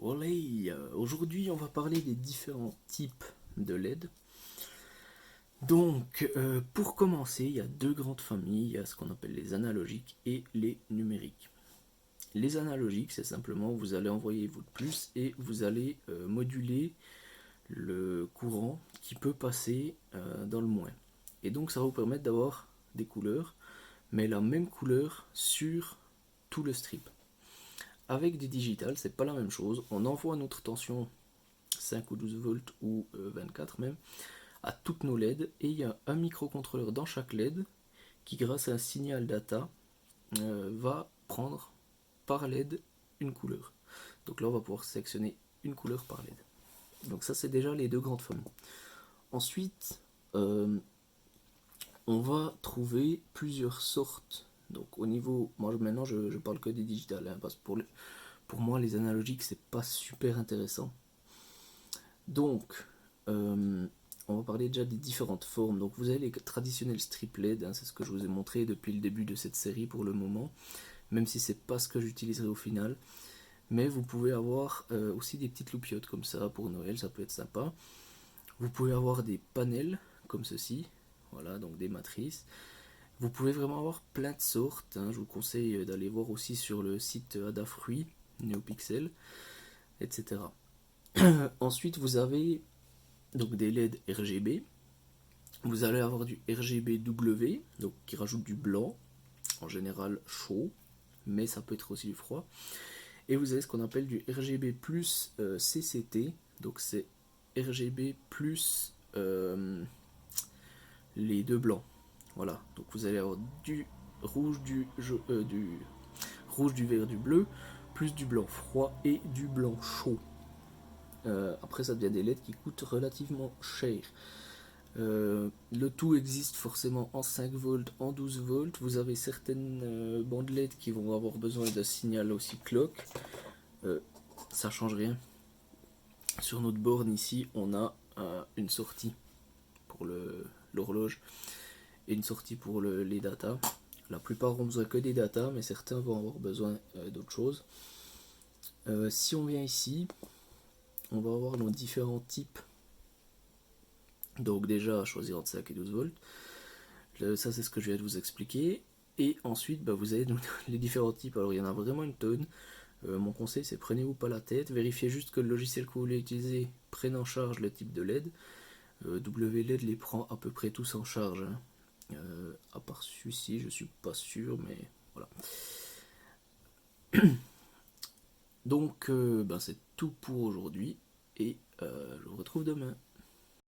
Olé, aujourd'hui on va parler des différents types de LED. Donc pour commencer, il y a deux grandes familles, il y a ce qu'on appelle les analogiques et les numériques. Les analogiques, c'est simplement vous allez envoyer votre plus et vous allez moduler le courant qui peut passer dans le moins. Et donc ça va vous permettre d'avoir des couleurs, mais la même couleur sur tout le strip. Avec des digitales, c'est pas la même chose. On envoie notre tension 5 ou 12 volts ou 24 même à toutes nos LED et il y a un microcontrôleur dans chaque LED qui, grâce à un signal data, va prendre par LED une couleur. Donc là, on va pouvoir sélectionner une couleur par LED. Donc ça, c'est déjà les deux grandes familles. Ensuite, on va trouver plusieurs sortes. Donc au niveau, moi maintenant je parle que des digitales, hein, parce que pour moi les analogiques c'est pas super intéressant. Donc on va parler déjà des différentes formes. Donc vous avez les traditionnels strip LED, hein, c'est ce que je vous ai montré depuis le début de cette série pour le moment, même si c'est pas ce que j'utiliserai au final. Mais vous pouvez avoir aussi des petites loupiottes comme ça pour Noël, ça peut être sympa. Vous pouvez avoir des panels comme ceci, voilà, donc des matrices. Vous pouvez vraiment avoir plein de sortes, hein. Je vous conseille d'aller voir aussi sur le site Adafruit, NeoPixel, etc. Ensuite, vous avez donc des LED RGB. Vous allez avoir du RGBW, donc qui rajoute du blanc, en général chaud, mais ça peut être aussi du froid. Et vous avez ce qu'on appelle du RGB plus CCT, donc c'est RGB plus les deux blancs. Voilà, donc vous allez avoir du rouge, du rouge, du vert, du bleu, plus du blanc froid et du blanc chaud. Après, ça devient des LED qui coûtent relativement cher. Le tout existe forcément en 5 volts, en 12 volts. Vous avez certaines bandes LED qui vont avoir besoin d'un signal aussi clock. Ça change rien. Sur notre borne ici, on a une sortie pour l'horloge et une sortie pour les data. La plupart ont besoin que des data, mais certains vont avoir besoin d'autres choses. Si on vient ici, on va avoir nos différents types. Donc déjà, choisir entre 5 et 12 volts. Ça, c'est ce que je viens de vous expliquer. Et ensuite, vous avez les différents types. Alors, il y en a vraiment une tonne. Mon conseil, c'est prenez-vous pas la tête. Vérifiez juste que le logiciel que vous voulez utiliser prenne en charge le type de LED. WLED les prend à peu près tous en charge, hein. À part celui-ci, je suis pas sûr, mais voilà. Donc, c'est tout pour aujourd'hui et je vous retrouve demain.